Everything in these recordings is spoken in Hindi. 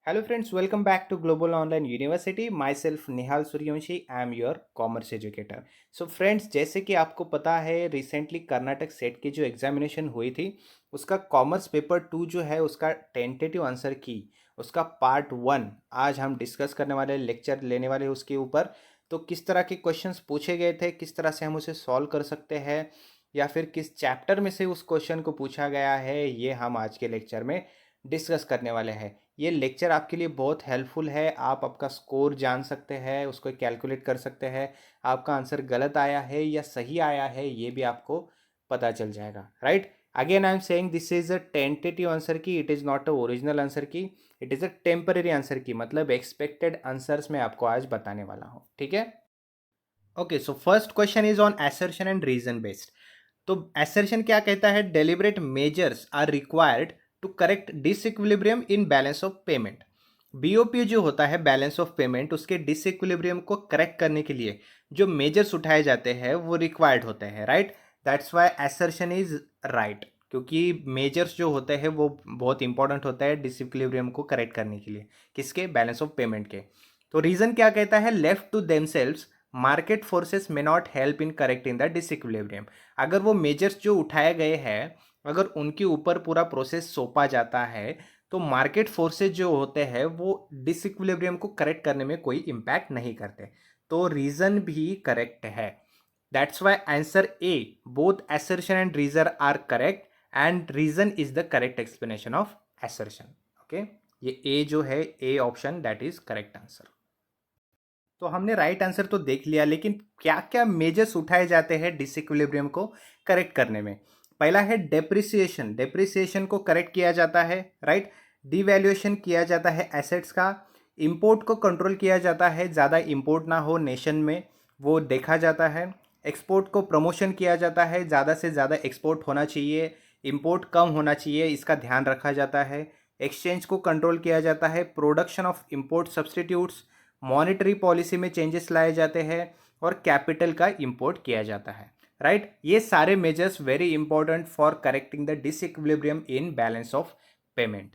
Hello friends, welcome back to Global Online University. Myself Nihal Suryavanshi, I am your commerce educator. So friends, जैसे कि आपको पता है रिसेंटली कर्नाटक सेट की जो एग्जामिनेशन हुई थी उसका कॉमर्स पेपर 2 जो है उसका टेंटेटिव आंसर की उसका पार्ट 1 आज हम डिस्कस करने वाले लेक्चर लेने वाले उसके ऊपर। तो किस तरह के क्वेश्चंस पूछे गए थे, किस तरह से हम उसे सॉल्व कर सकते हैं या फिर किस चैप्टर में से उस क्वेश्चन को पूछा गया है, ये हम आज के लेक्चर में डिस्कस करने वाले हैं। ये लेक्चर आपके लिए बहुत हेल्पफुल है। आप आपका स्कोर जान सकते हैं, उसको कैलकुलेट कर सकते हैं। आपका आंसर गलत आया है या सही आया है ये भी आपको पता चल जाएगा, right. Again I am saying this is a tentative answer की, it is not a original answer की, it is a temporary answer की, मतलब एक्सपेक्टेड आंसर्स मैं आपको आज बताने वाला हूँ, ठीक है। Okay, so first question is on assertion and reason based. तो असर्शन क्या कहता है? Deliberate measures are required to correct disequilibrium in balance of payment. BOP जो होता है बैलेंस ऑफ पेमेंट, उसके डिसइक्विलिब्रियम को करेक्ट करने के लिए जो मेजर्स उठाए जाते हैं वो रिक्वायर्ड होते हैं, right. That's why assertion is right, क्योंकि मेजर्स जो होते हैं वो बहुत इंपॉर्टेंट होता है डिसइक्विलिब्रियम को करेक्ट करने के लिए, किसके? बैलेंस ऑफ पेमेंट के। तो रीजन क्या कहता है? Left to themselves market forces may not help in correcting the disequilibrium. अगर वो मेजर्स जो उठाए गए हैं अगर उनके ऊपर पूरा प्रोसेस सौंपा जाता है तो मार्केट फोर्सेस जो होते हैं वो डिसइक्विलिब्रियम को करेक्ट करने में कोई इम्पैक्ट नहीं करते। तो रीजन भी करेक्ट है। That's why answer A, both assertion and reason are correct and reason is the correct explanation of assertion। Okay, ये ए जो है, A option, that is correct answer. तो हमने राइट आंसर तो देख लिया, लेकिन क्या क्या मेजर्स उठाए जाते हैं डिसइक्विलिब्रियम को करेक्ट करने में? पहला है डेप्रिसिएशन, डेप्रिसिएशन को करेक्ट किया जाता है, राइट। डिवैल्यूएशन किया जाता है एसेट्स का। इंपोर्ट को कंट्रोल किया जाता है, ज़्यादा इंपोर्ट ना हो नेशन में, वो देखा जाता है। एक्सपोर्ट को प्रमोशन किया जाता है, ज़्यादा से ज़्यादा एक्सपोर्ट होना चाहिए, इंपोर्ट कम होना चाहिए, इसका ध्यान रखा जाता है। एक्सचेंज को कंट्रोल किया जाता है। Production of import substitutes, monetary policy में चेंजेस लाए जाते हैं और कैपिटल का इंपोर्ट किया जाता है, राइट। ये सारे measures very important for correcting the disequilibrium in balance of payment.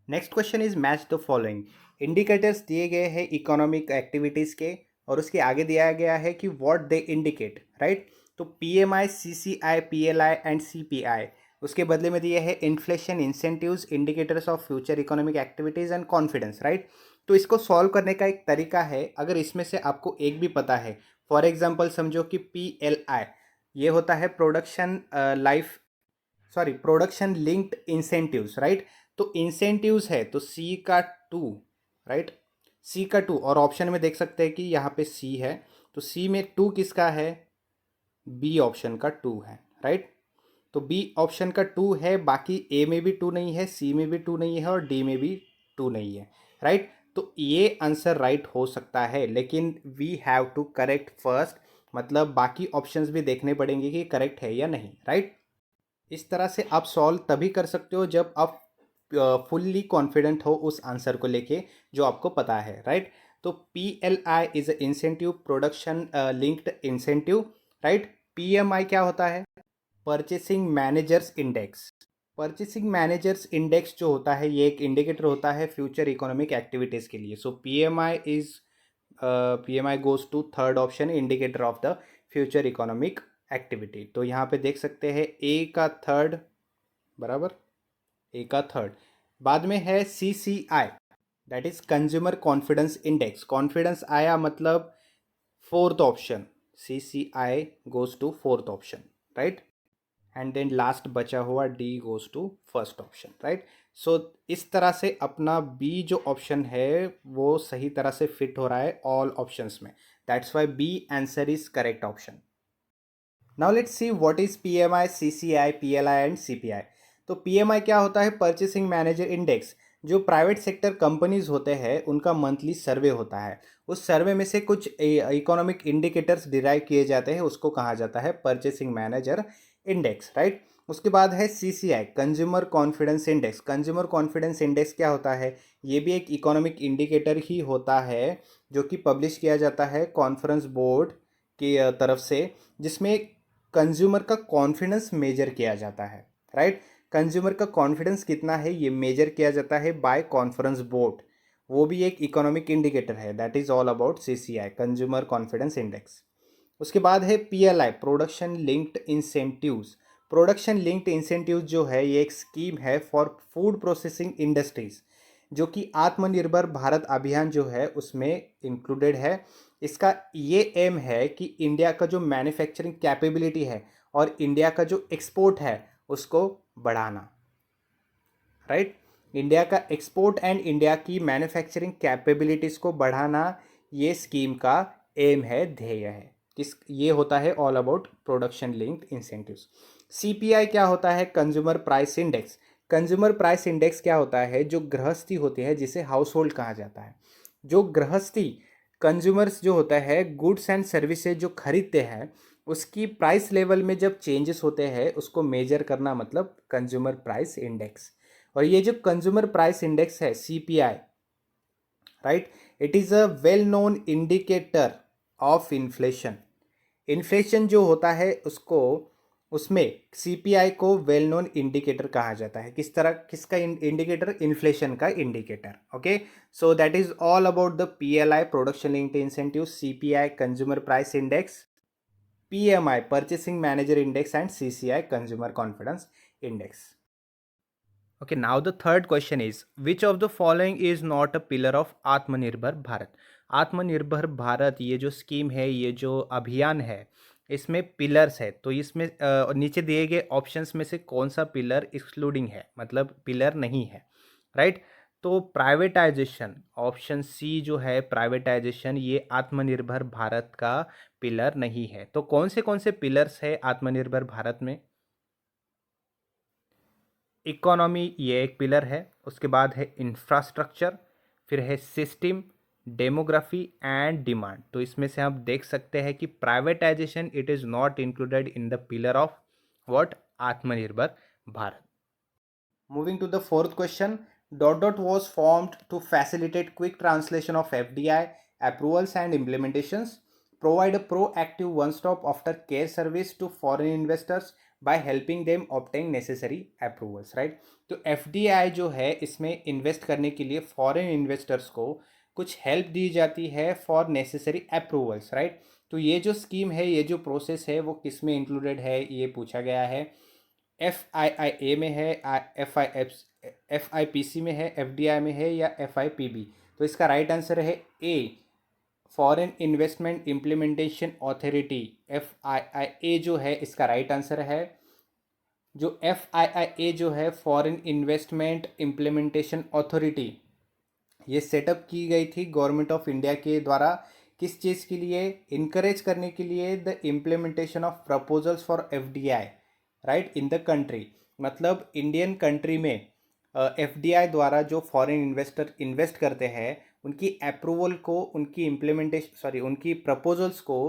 Next question is match the following. Indicators दिए गए हैं इकोनॉमिक एक्टिविटीज़ के और उसके आगे दिया गया है कि व्हाट दे इंडिकेट, राइट। तो PMI, CCI, PLI and CPI, उसके बदले में दिए हैं inflation, incentives, indicators of future economic activities and confidence, right. तो इसको सॉल्व करने का एक तरीका है, अगर इसमें से आपको एक भी पता है, फॉर एग्जाम्पल समझो कि पीएलआई ये होता है production life, sorry, production linked incentives, right. तो इंसेंटिव्स है तो सी का 2, राइट, सी का 2, और ऑप्शन में देख सकते हैं कि यहाँ पे सी है, तो सी में 2 किसका है? बी ऑप्शन का 2 है, राइट। तो बी ऑप्शन का 2 है, बाकी ए में भी 2 नहीं है, सी में भी 2 नहीं है और डी में भी 2 नहीं है, राइट। तो ये आंसर राइट हो सकता है, लेकिन we have to correct first, मतलब बाकी ऑप्शंस भी देखने पड़ेंगे कि करेक्ट है या नहीं, राइट। इस तरह से आप सॉल्व तभी कर सकते हो जब आप फुल्ली कॉन्फिडेंट हो उस आंसर को लेके जो आपको पता है, राइट। तो P L I is incentive, production linked incentive, right. P M I क्या होता है? Purchasing managers index. Purchasing managers index जो होता है ये एक इंडिकेटर होता है फ्यूचर इकोनॉमिक एक्टिविटीज़ के लिए। So P M I is, P M I goes to third option, indicator of the future economic activity. तो यहाँ पे देख सकते हैं ए का थर्ड, बराबर, ए का थर्ड। बाद में है C C I, that is consumer confidence index. Confidence आया मतलब fourth option, C C I goes to fourth option, right. And then last बचा हुआ D goes to first option, right. So इस तरह से अपना बी जो ऑप्शन है वो सही तरह से फिट हो रहा है ऑल ऑप्शंस में, that's why B answer is correct option. Now let's see what is PMI, CCI, PLI and CPI. तो पीएमआई क्या होता है? Purchasing manager index. जो प्राइवेट सेक्टर कंपनीज होते हैं उनका मंथली सर्वे होता है, उस सर्वे में से कुछ इकोनॉमिक इंडिकेटर्स डिराइव किए जाते हैं, उसको कहा जाता है परचेसिंग मैनेजर इंडेक्स, राइट। उसके बाद है CCI, consumer confidence index. Consumer confidence index क्या होता है? ये भी एक इकोनॉमिक इंडिकेटर ही होता है जो कि पब्लिश किया जाता है कॉन्फ्रेंस बोर्ड की तरफ से, जिसमें कंज्यूमर का कॉन्फिडेंस मेजर किया जाता है, राइट। कंज्यूमर का कॉन्फिडेंस कितना है ये मेजर किया जाता है बाय कॉन्फ्रेंस बोर्ड, वो भी एक इकोनॉमिक इंडिकेटर है। That is all about CCI, consumer confidence index. उसके बाद है PLI, production linked incentives. Production linked incentives जो है ये एक स्कीम है फॉर फूड प्रोसेसिंग इंडस्ट्रीज, जो कि आत्मनिर्भर भारत अभियान जो है उसमें इंक्लूडेड है। इसका ये एम है कि इंडिया का जो मैन्युफैक्चरिंग कैपेबिलिटी है और इंडिया का जो एक्सपोर्ट है उसको बढ़ाना, राइट। इंडिया का एक्सपोर्ट एंड इंडिया की मैन्युफैक्चरिंग कैपेबिलिटीज़ को बढ़ाना ये स्कीम का एम है, ध्येय है। किस ये होता है all about production linked incentives. CPI क्या होता है? Consumer price index. Consumer price index क्या होता है? जो गृहस्थी होती है, जिसे हाउस होल्ड कहा जाता है, जो गृहस्थी कंज्यूमर्स जो होता है गुड्स एंड सर्विसेज जो खरीदते हैं, उसकी प्राइस लेवल में जब चेंजेस होते हैं उसको मेजर करना, मतलब कंज्यूमर प्राइस इंडेक्स। और ये जो कंज्यूमर प्राइस इंडेक्स है CPI, right, it is a well known indicator of inflation. Inflation जो होता है उसको, उसमें सीपीआई को वेल नोन इंडिकेटर कहा जाता है। किस तरह, किसका इंडिकेटर? इन्फ्लेशन का indicator. Okay, so that is all about the PLI, production linked incentive, CPI consumer price index, PMI purchasing manager index and CCI consumer confidence index. Okay, now the third question is, which of the following is not a pillar of आत्मनिर्भर भारत? आत्मनिर्भर भारत ये जो स्कीम है, ये जो अभियान है, इसमें पिलर्स है। तो इसमें नीचे दिए गए ऑप्शंस में से कौन सा पिलर एक्सक्लूडिंग है, मतलब पिलर नहीं है, राइट। तो प्राइवेटाइजेशन, ऑप्शन सी जो है प्राइवेटाइजेशन, ये आत्मनिर्भर भारत का पिलर नहीं है। तो कौन से पिलर्स है आत्मनिर्भर भारत में? इकोनॉमी ये एक पिलर है, उसके बाद है इंफ्रास्ट्रक्चर, फिर है सिस्टम, डेमोग्राफी एंड डिमांड। तो इसमें से आप देख सकते हैं कि privatisation it is not included in the pillar of what? आत्मनिर्भर Bharat. Moving to the fourth question, dot was formed to facilitate quick translation of FDI approvals and implementations, provide a proactive one-stop after care service to foreign investors by helping them obtain necessary approvals, right? तो FDI जो है इसमें इन्वेस्ट करने के लिए फॉरेन इन्वेस्टर्स को कुछ हेल्प दी जाती है फॉर नेसेसरी अप्रूवल्स, राइट। तो ये जो स्कीम है, ये जो प्रोसेस है, वो किस में इंक्लूडेड है ये पूछा गया है। FIIA में है, FIPC में है, FDI में है या FIPB? तो इसका राइट आंसर है A, foreign investment implementation authority, FIIA जो है इसका राइट आंसर है। जो FIIA जो है फॉरेन इन्वेस्टमेंट इम्प्लीमेंटेशन अथॉरिटी, ये सेटअप की गई थी गवर्नमेंट ऑफ इंडिया के द्वारा। किस चीज़ के लिए? इनकरेज करने के लिए the implementation of proposals for FDI, right, in the country. मतलब इंडियन कंट्री में FDI द्वारा जो फॉरेन इन्वेस्टर इन्वेस्ट करते हैं उनकी अप्रूवल को, उनकी उनकी प्रपोजल्स को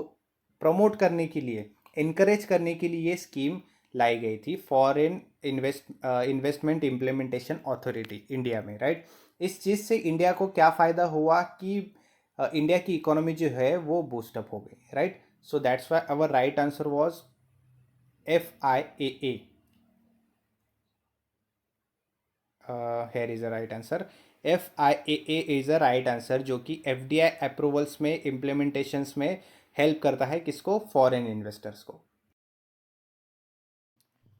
प्रमोट करने के लिए, इनकरेज करने के लिए ये स्कीम लाई गई थी, foreign investment implementation authority India में, राइट। इस चीज़ से इंडिया को क्या फ़ायदा हुआ कि इंडिया की इकोनॉमी जो है वो बूस्टअप हो गई, right. So that's why our right answer was FIAA। Here is a right answer, FIAA is a right answer, जो कि FDI अप्रूवल्स में, इम्प्लीमेंटेशंस में हेल्प करता है किसको? फॉरेन इन्वेस्टर्स को।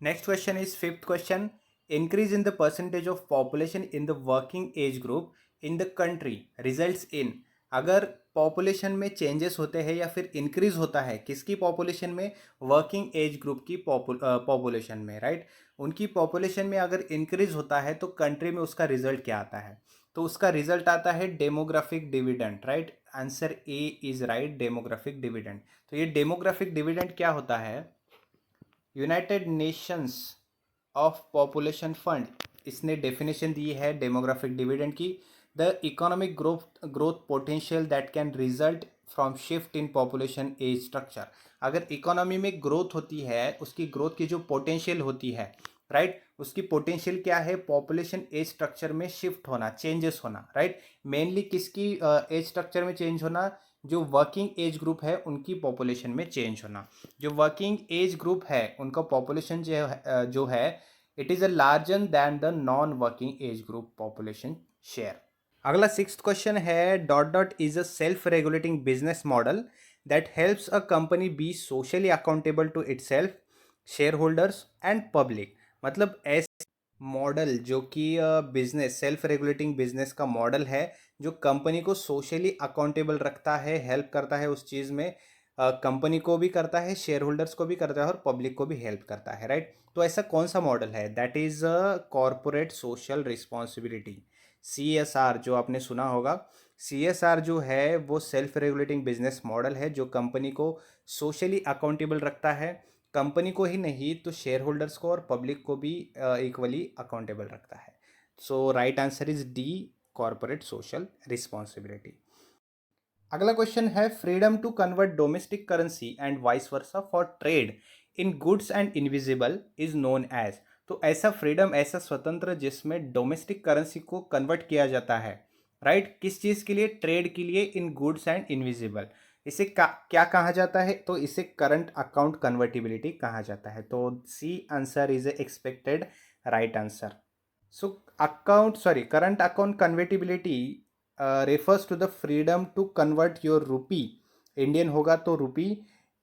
Next question is fifth question, increase in the percentage of population in the working age group in the country results in. अगर पॉपुलेशन में चेंजेस होते हैं या फिर इंक्रीज होता है किसकी पॉपुलेशन में? वर्किंग एज ग्रुप की पॉपुलेशन में, राइट। उनकी पॉपुलेशन में अगर इंक्रीज होता है तो कंट्री में उसका रिजल्ट क्या आता है? तो उसका रिजल्ट आता है demographic dividend, right. Answer A is right, demographic dividend. तो ये डेमोग्राफिक डिविडेंड क्या होता है? United Nations of population fund, इसने डेफिनेशन दी है डेमोग्राफिक डिविडेंड की, the economic growth potential that can result from shift in population age structure. अगर इकोनॉमी में ग्रोथ होती है, उसकी ग्रोथ की जो पोटेंशियल होती है, राइट, उसकी पोटेंशियल क्या है? पॉपुलेशन एज स्ट्रक्चर में शिफ्ट होना, चेंजेस होना, राइट। मेनली किसकी एज स्ट्रक्चर में चेंज होना? जो वर्किंग एज ग्रुप है उनकी पॉपुलेशन में चेंज होना। जो वर्किंग एज ग्रुप है उनका पॉपुलेशन जो है it is a larger than the non working age group population share. अगला सिक्स्थ क्वेश्चन है, dot dot is a self regulating business model that helps a company be socially accountable to itself, shareholders and public. मतलब ऐसे मॉडल जो कि बिजनेस सेल्फ रेगुलेटिंग बिजनेस का मॉडल है, जो कंपनी को सोशली अकाउंटेबल रखता है, हेल्प करता है उस चीज़ में, कंपनी को भी करता है, शेयर होल्डर्स को भी करता है और पब्लिक को भी हेल्प करता है, राइट। तो ऐसा कौन सा मॉडल है? That is corporate social responsibility, CSR, जो आपने सुना होगा। CSR जो है वो सेल्फ रेगुलेटिंग बिजनेस मॉडल है जो कंपनी को सोशली अकाउंटेबल रखता है, कंपनी को ही नहीं तो शेयर होल्डर्स को और पब्लिक को भी इक्वली अकाउंटेबल रखता है। So right answer is D, corporate social responsibility. अगला क्वेश्चन है, freedom to convert domestic currency and vice versa for trade in goods and invisible is known as. तो ऐसा फ्रीडम, ऐसा स्वतंत्र जिसमें डोमेस्टिक करेंसी को कन्वर्ट किया जाता है, राइट, किस चीज़ के लिए? ट्रेड के लिए, इन गुड्स एंड इनविजिबल। इसे क्या कहा जाता है? तो इसे करंट अकाउंट कन्वर्टिबिलिटी कहा जाता है। तो C answer is expected right answer. So current account convertibility refers to the freedom to convert your rupee, Indian होगा तो रुपी,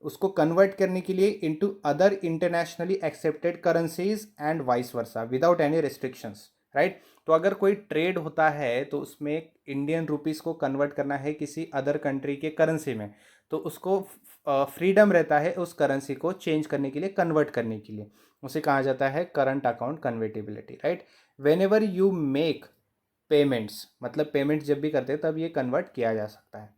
उसको कन्वर्ट करने के लिए into other internationally accepted currencies and vice versa without any restrictions, right. तो अगर कोई ट्रेड होता है तो उसमें इंडियन रुपीज़ को कन्वर्ट करना है किसी अदर कंट्री के करेंसी में, तो उसको फ्रीडम रहता है उस करेंसी को चेंज करने के लिए, कन्वर्ट करने के लिए। उसे कहा जाता है current account convertibility, right. When ever you make payments, मतलब पेमेंट जब भी करते हैं तब ये कन्वर्ट किया जा सकता है।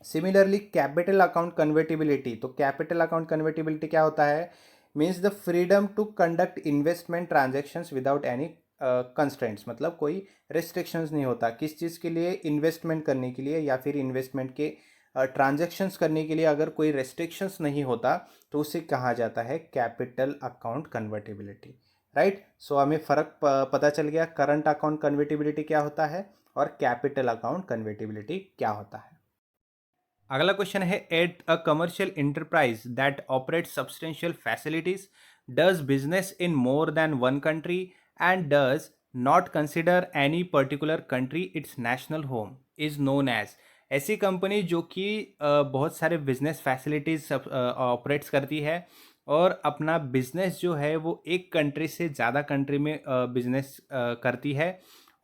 सिमिलरली कैपिटल अकाउंट कन्वर्टिबिलिटी, तो कैपिटल अकाउंट कन्वर्टिबिलिटी क्या होता है? Means the freedom to conduct investment transactions without any constraints, मतलब कोई रिस्ट्रिक्शंस नहीं होता किस चीज़ के लिए, इन्वेस्टमेंट करने के लिए या फिर इन्वेस्टमेंट के ट्रांजेक्शन्स करने के लिए अगर कोई रेस्ट्रिक्शंस नहीं होता तो उसे कहा जाता है कैपिटल अकाउंट कन्वर्टिबिलिटी, राइट। सो हमें फ़र्क पता चल गया, करंट अकाउंट कन्वर्टिबिलिटी क्या होता है और कैपिटल अकाउंट कन्वर्टिबिलिटी क्या होता है। अगला क्वेश्चन है, eight a commercial enterprise that operate substantial facilities, does business in more than one country and does not consider any particular country its national home is known as. ऐसी कंपनी जो कि बहुत सारे बिजनेस फैसिलिटीज ऑपरेट्स करती है और अपना बिजनेस जो है वो एक कंट्री से ज़्यादा कंट्री में बिजनेस करती है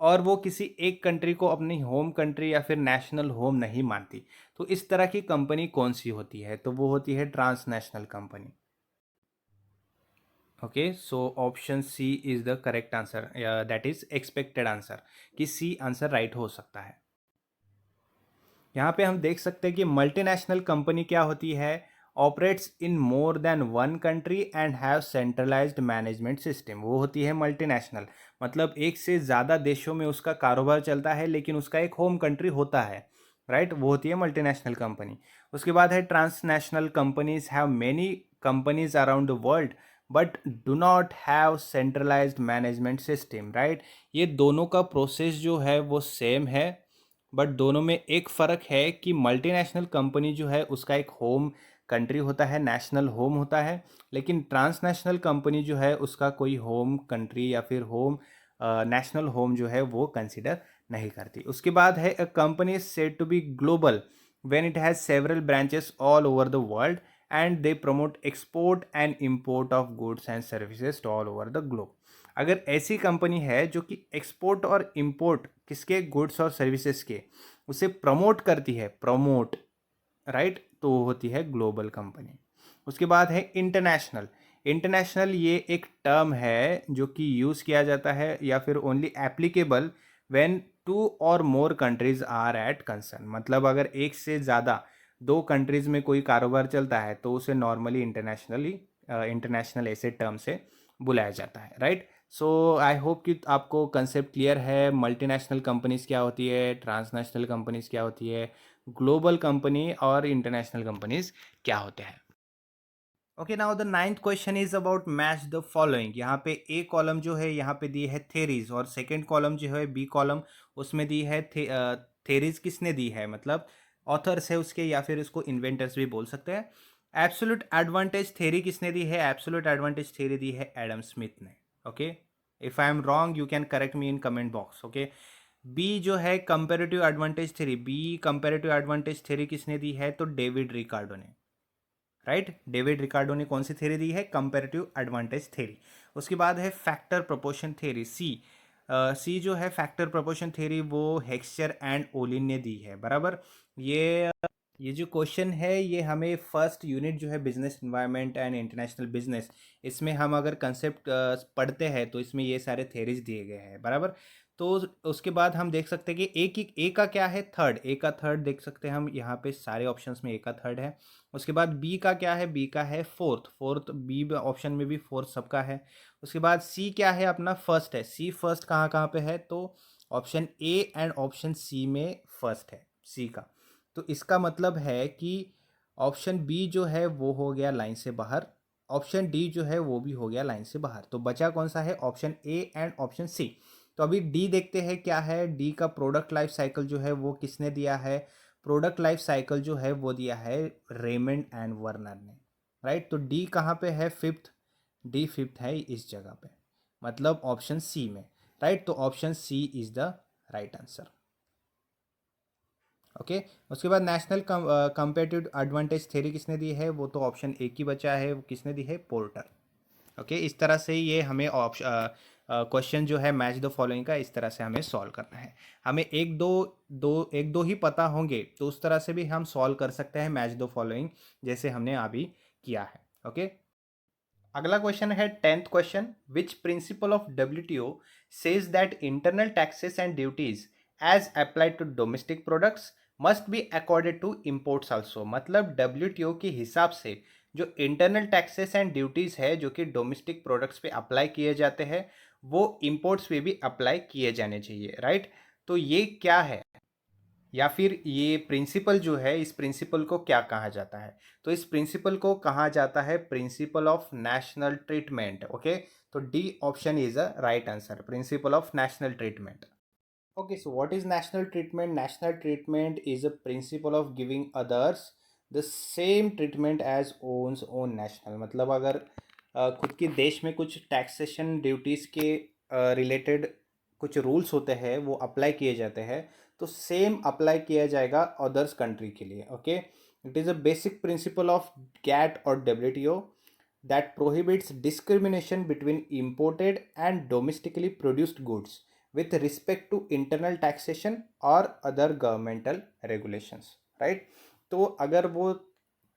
और वो किसी एक कंट्री को अपनी होम कंट्री या फिर नेशनल होम नहीं मानती। तो इस तरह की कंपनी कौन सी होती है? तो वो होती है transnational company. Okay, so option C is the correct answer, that is expected answer, कि सी आंसर राइट हो सकता है। यहाँ पे हम देख सकते हैं कि मल्टीनेशनल कंपनी क्या होती है? Operates in more than one country and have centralised management system, वो होती है मल्टीनेशनल। मतलब एक से ज़्यादा देशों में उसका कारोबार चलता है लेकिन उसका एक होम कंट्री होता है, राइट, वो होती है मल्टीनेशनल कंपनी। उसके बाद है transnational companies have many companies around the world but do not have centralised management system, right. ये दोनों का प्रोसेस जो है वो सेम है, बट दोनों में एक फ़र्क है कि मल्टीनेशनल कंपनी जो है उसका एक होम कंट्री होता है, नेशनल होम होता है, लेकिन ट्रांसनेशनल कंपनी जो है उसका कोई होम कंट्री या फिर होम नेशनल होम जो है वो कंसिडर नहीं करती। उसके बाद है, a company is said to be global when it has several branches all over the world and they promote export and import of goods and services all over the globe. अगर ऐसी कंपनी है जो कि एक्सपोर्ट और इंपोर्ट किसके, गुड्स और सर्विसेज के, उसे प्रमोट करती है, प्रमोट, राइट, तो वो होती है ग्लोबल कंपनी। उसके बाद है इंटरनेशनल। इंटरनेशनल ये एक टर्म है जो कि यूज़ किया जाता है या फिर only applicable when two or more countries are at concern, मतलब अगर एक से ज़्यादा दो कंट्रीज में कोई कारोबार चलता है तो उसे नॉर्मली इंटरनेशनल ऐसे टर्म से बुलाया जाता है, राइट। सो आई होप कि आपको कंसेप्ट क्लियर है, मल्टीनेशनल कंपनीज क्या होती है, ट्रांसनेशनल कंपनीज क्या होती है, ग्लोबल कंपनी और इंटरनेशनल कंपनीज क्या होते हैं। Okay, now the ninth question is about match the following. यहाँ पे ए कॉलम जो है यहाँ पे दी है थेरीज और सेकेंड कॉलम जो है बी कॉलम उसमें दी है थेरीज किसने दी है, मतलब ऑथर्स है उसके या फिर उसको इन्वेंटर्स भी बोल सकते हैं। एब्सोल्यूट एडवांटेज थेरी किसने दी है? एब्सोल्यूट एडवांटेज थेरी दी है एडम स्मिथ ने। Okay, if I am wrong you can correct me in comment box. Okay, B जो है comparative advantage theory, B comparative advantage theory किसने दी है? तो डेविड रिकार्डो ने, राइट। डेविड रिकार्डो ने कौन सी थ्योरी दी है? Comparative advantage theory. उसके बाद है फैक्टर प्रोपोर्शन थ्योरी, सी। सी जो है फैक्टर प्रोपोर्शन थ्योरी वो हेक्सचर एंड ओलिन ने दी है, बराबर। ये जो क्वेश्चन है ये हमें फर्स्ट यूनिट जो है business environment and international business, इसमें हम अगर कंसेप्ट पढ़ते हैं तो इसमें ये सारे थेरीज दिए गए हैं, बराबर। तो उसके बाद हम देख सकते हैं कि ए का क्या है? थर्ड। ए का थर्ड देख सकते हैं हम यहाँ पे सारे ऑप्शंस में ए का थर्ड है। उसके बाद बी का क्या है? बी का है फोर्थ। फोर्थ बी ऑप्शन में भी फोर्थ सबका है। उसके बाद सी क्या है? अपना फर्स्ट है। सी फर्स्ट कहाँ कहाँ पे है? तो option A and option C में फर्स्ट है सी का। तो इसका मतलब है कि ऑप्शन बी जो है वो हो गया लाइन से बाहर, ऑप्शन डी जो है वो भी हो गया लाइन से बाहर। तो बचा कौन सा है? Option A and option C. तो अभी डी देखते हैं क्या है। डी का प्रोडक्ट लाइफ साइकिल जो है वो किसने दिया है? प्रोडक्ट लाइफ साइकिल जो है वो दिया है रेमंड एंड वर्नर ने, राइट। तो डी कहाँ पे है? फिफ्थ। डी फिफ्थ है इस जगह पे, मतलब ऑप्शन सी में, राइट। तो option C is the right answer. Okay, उसके बाद नेशनल कंपेटिव एडवांटेज थ्योरी किसने दी है? वो तो ऑप्शन ए की बचा है, वो किसने दी है? पोर्टर। ओके, इस तरह से ये हमें क्वेश्चन जो है मैच द फॉलोइंग का इस तरह से हमें सॉल्व करना है। हमें एक दो ही पता होंगे तो उस तरह से भी हम सॉल्व कर सकते हैं मैच द फॉलोइंग, जैसे हमने अभी किया है। ओके, अगला क्वेश्चन है 10th question, which principle of WTO says that internal taxes and duties as applied to domestic products must be accorded to imports also. मतलब डब्ल्यूटीओ के हिसाब से जो इंटरनल टैक्सेस एंड ड्यूटीज है जो कि डोमेस्टिक प्रोडक्ट्स पे अप्लाई किए जाते हैं वो इम्पोर्ट्स पे भी अप्लाई किए जाने चाहिए, राइट। तो ये क्या है, या फिर ये प्रिंसिपल जो है इस प्रिंसिपल को क्या कहा जाता है? तो इस प्रिंसिपल को कहा जाता है principle of national treatment. Okay, तो D option is a right answer, principle of national treatment. Okay, so what is national treatment? National treatment is a principle of giving others the same treatment as owns own national। मतलब अगर खुद के देश में कुछ टैक्सेशन ड्यूटीज़ के रिलेटेड कुछ रूल्स होते हैं वो अप्लाई किए जाते हैं तो सेम अप्लाई किया जाएगा अदर्स कंट्री के लिए। Okay, it is a basic principle of GATT और WTO that prohibits discrimination between imported and domestically produced goods with respect to internal taxation or other governmental regulations, right। तो अगर वो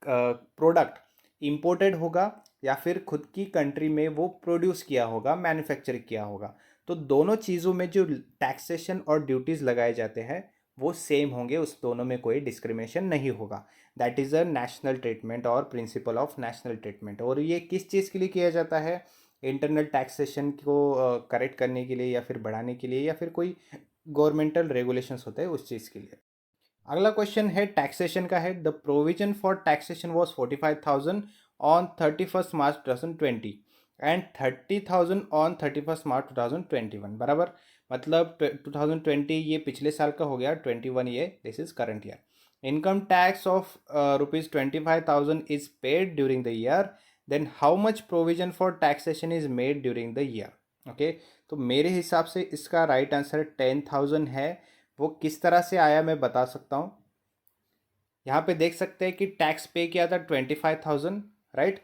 प्रोडक्ट इंपोर्टेड होगा या फिर खुद की कंट्री में वो प्रोड्यूस किया होगा, मैन्युफैक्चर किया होगा, तो दोनों चीज़ों में जो टैक्सेशन और ड्यूटीज़ लगाए जाते हैं वो सेम होंगे, उस दोनों में कोई डिस्क्रिमिनेशन नहीं होगा। That is a national treatment और प्रिंसिपल ऑफ नेशनल ट्रीटमेंट। और ये किस चीज़ के लिए किया जाता है? इंटरनल टैक्सेशन को करेक्ट करने के लिए या फिर बढ़ाने के लिए या फिर कोई गवर्नमेंटल रेगुलेशंस होते हैं उस चीज़ के लिए। अगला क्वेश्चन है टैक्सेशन का है। The provision for taxation was 45,000 on 31st March 2020 and 30,000 on 31st मार्च 2021, बराबर। मतलब 2020 ये पिछले साल का हो गया, 21 ये this is current year. Income tax of rupees 25,000 is paid during the year, then how much provision for taxation is made during the year. Okay, तो मेरे हिसाब से इसका राइट आंसर 10,000 है। वो किस तरह से आया मैं बता सकता हूँ। यहाँ पे देख सकते हैं कि टैक्स पे किया था 25,000, राइट।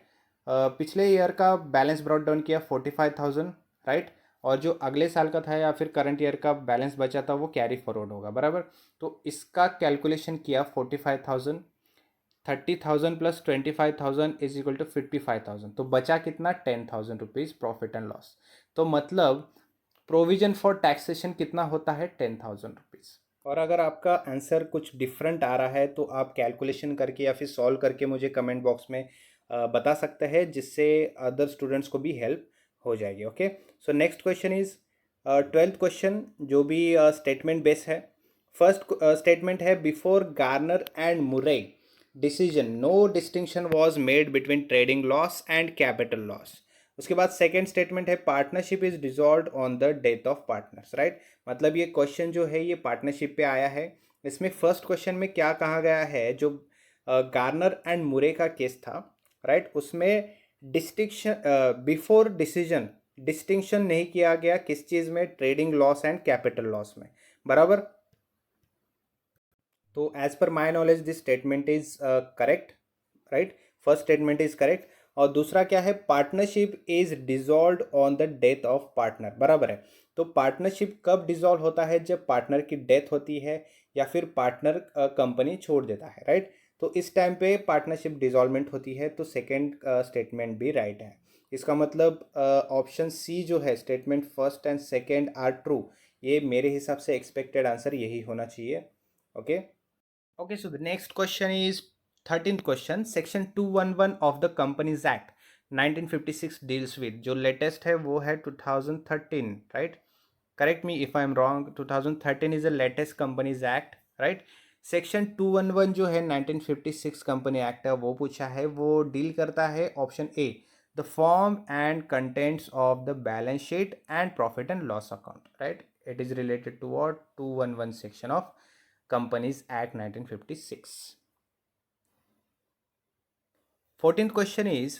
पिछले ईयर का बैलेंस ब्रॉट डाउन किया 45,000, राइट। और जो अगले साल का था या फिर करंट ईयर का बैलेंस बचा था वो कैरी फॉरवर्ड होगा, बराबर। तो इसका कैलकुलेशन किया 45,000, 30,000 प्लस 25,000 इज इक्वल टू 55,000, तो बचा कितना? 10,000 रुपीज़ प्रॉफिट एंड लॉस। तो मतलब प्रोविजन फॉर टैक्सेशन कितना होता है? 10,000 रुपीज़। और अगर आपका आंसर कुछ डिफरेंट आ रहा है तो आप कैलकुलेशन करके या फिर सॉल्व करके मुझे कमेंट बॉक्स में बता सकते हैं, जिससे अदर स्टूडेंट्स को भी हेल्प हो जाएगी। Okay, so next question is 12th question, जो भी स्टेटमेंट बेस है। फर्स्ट स्टेटमेंट है before Garner and Murray decision no distinction was made between trading loss and capital loss. उसके बाद सेकेंड स्टेटमेंट है partnership is dissolved on the death of partners, right. मतलब ये क्वेश्चन जो है ये पार्टनरशिप पे आया है। इसमें फर्स्ट क्वेश्चन में क्या कहा गया है, जो गार्नर एंड मुरे का केस था, राइट, उसमें डिस्टिंक्शन बिफोर डिसीजन डिस्टिंक्शन नहीं किया गया किस चीज़ में, trading loss and capital loss में, बराबर। तो as per my knowledge this statement is correct, right. First statement is correct. और दूसरा क्या है, partnership is dissolved on the death of partner, बराबर है। तो पार्टनरशिप कब डिसॉल्व होता है, जब पार्टनर की डेथ होती है या फिर पार्टनर कंपनी छोड़ देता है, राइट। तो इस टाइम पे पार्टनरशिप डिसॉल्वमेंट होती है, तो सेकेंड स्टेटमेंट भी राइट है। इसका मतलब ऑप्शन सी जो है, statement first and second are true, ये मेरे हिसाब से एक्सपेक्टेड आंसर यही होना चाहिए। Okay. Okay, so the next question is 13th question. Section 211 of the Companies Act 1956 deals with, जो latest है वो है 2013, right? Correct me if I'm wrong. 2013 is the latest Companies Act, right? Section 211 जो है 1956 कंपनी एक्ट है वो पूछा है, वो डील करता है option A, the form and contents of the balance sheet and profit and loss account, right. It is related to what, 211 section of Companies Act 1956. 14th question is,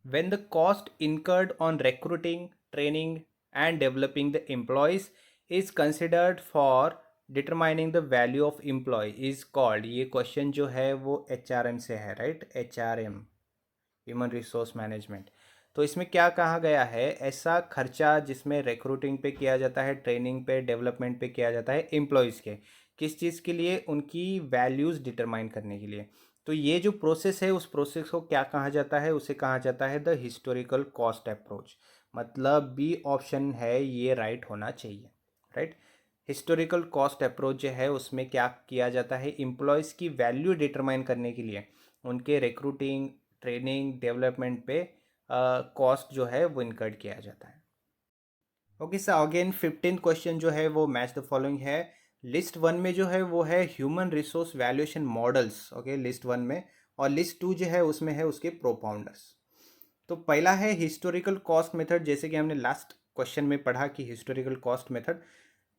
when the cost incurred on recruiting, training and developing the employees is considered for determining the value of employee is called, ये क्वेश्चन जो है वो HRM से है, right, HRM, human resource management. तो इसमें क्या कहा गया है, ऐसा खर्चा जिसमें रिक्रूटिंग पे किया जाता है, ट्रेनिंग पे, डेवलपमेंट पे किया जाता है एम्प्लॉयज़ के, किस चीज़ के लिए, उनकी वैल्यूज़ डिटरमाइन करने के लिए। तो ये जो प्रोसेस है, उस प्रोसेस को क्या कहा जाता है, उसे कहा जाता है द हिस्टोरिकल कॉस्ट अप्रोच। मतलब बी ऑप्शन है ये राइट होना चाहिए, राइट। हिस्टोरिकल कॉस्ट अप्रोच जो है उसमें क्या किया जाता है, एम्प्लॉयज़ की वैल्यू डिटरमाइन करने के लिए उनके रिक्रूटिंग, ट्रेनिंग, डेवलपमेंट पे कॉस्ट जो है वो इनकर्ड किया जाता है। ओके सर, अगेन 15 क्वेश्चन जो है वो मैच द फॉलोइंग है। लिस्ट वन में जो है वो है human resource valuation models, okay, list one में। और लिस्ट टू जो है उसमें है उसके प्रोपाउंडर्स। तो पहला है हिस्टोरिकल कॉस्ट मेथड, जैसे कि हमने लास्ट क्वेश्चन में पढ़ा कि हिस्टोरिकल कॉस्ट मेथड।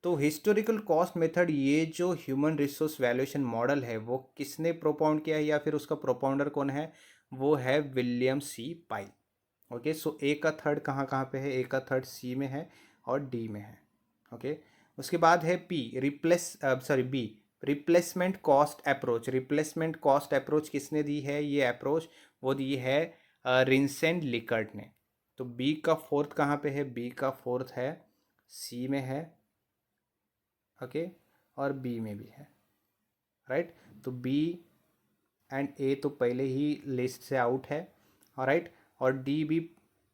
तो हिस्टोरिकल कॉस्ट मेथड, ये जो ह्यूमन रिसोर्स वैल्यूएशन मॉडल है वो किसने प्रोपाउंड किया है या फिर उसका प्रोपाउंडर कौन है, वो है विलियम सी पाइल। ओके, सो ए का थर्ड कहाँ कहाँ पे है, ए का थर्ड सी में है और डी में है। ओके, उसके बाद है P, B, replacement cost approach. Replacement cost approach किसने दी है, ये अप्रोच वो दी है रिंसेंट लिकर्ट ने। तो बी का फोर्थ कहाँ पे है, बी का फोर्थ है सी में है, ओके, और बी में भी है, राइट। तो बी एंड ए तो पहले ही लिस्ट से आउट है, राइट। और डी भी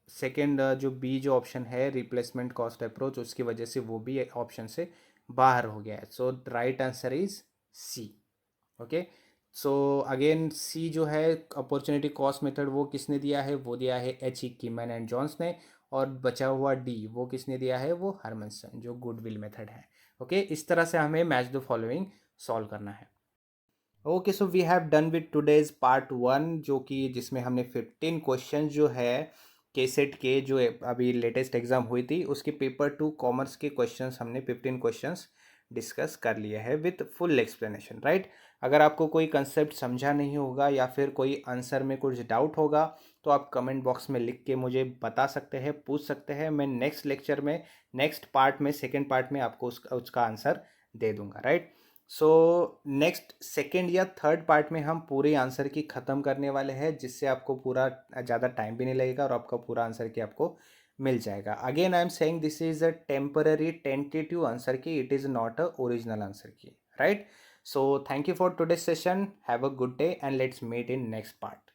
सेकेंड, जो बी जो ऑप्शन है रिप्लेसमेंट कॉस्ट अप्रोच, उसकी वजह से वो भी ऑप्शन से बाहर हो गया है। So right answer is C. Okay, so again C जो है अपॉर्चुनिटी कॉस्ट मेथड, वो किसने दिया है, वो दिया है H E Koeman and Johns ने। और बचा हुआ डी वो किसने दिया है, वो हरमनसन, जो गुडविल मेथड है। ओके, इस तरह से हमें मैच द फॉलोइंग सॉल्व करना है। Okay, so we have done with today's part one, जो कि जिसमें हमने 15 क्वेश्चन जो है केसेट के, जो अभी लेटेस्ट एग्जाम हुई थी उसके पेपर टू कॉमर्स के क्वेश्चंस, हमने 15 क्वेश्चंस डिस्कस कर लिए हैं विथ फुल एक्सप्लेनेशन, राइट। अगर आपको कोई कंसेप्ट समझा नहीं होगा या फिर कोई आंसर में कुछ डाउट होगा तो आप कमेंट बॉक्स में लिख के मुझे बता सकते हैं, पूछ सकते हैं। मैं नेक्स्ट लेक्चर में, नेक्स्ट पार्ट में, सेकेंड पार्ट में आपको उसका आंसर दे दूंगा, राइट। सो नेक्स्ट सेकेंड या थर्ड पार्ट में हम पूरे आंसर की ख़त्म करने वाले हैं, जिससे आपको पूरा ज़्यादा टाइम भी नहीं लगेगा और आपका पूरा आंसर की आपको मिल जाएगा। Again I am saying this is a temporary tentative answer की, it is not a original answer की, right. So thank you for today session, have a good day and let's meet in next part.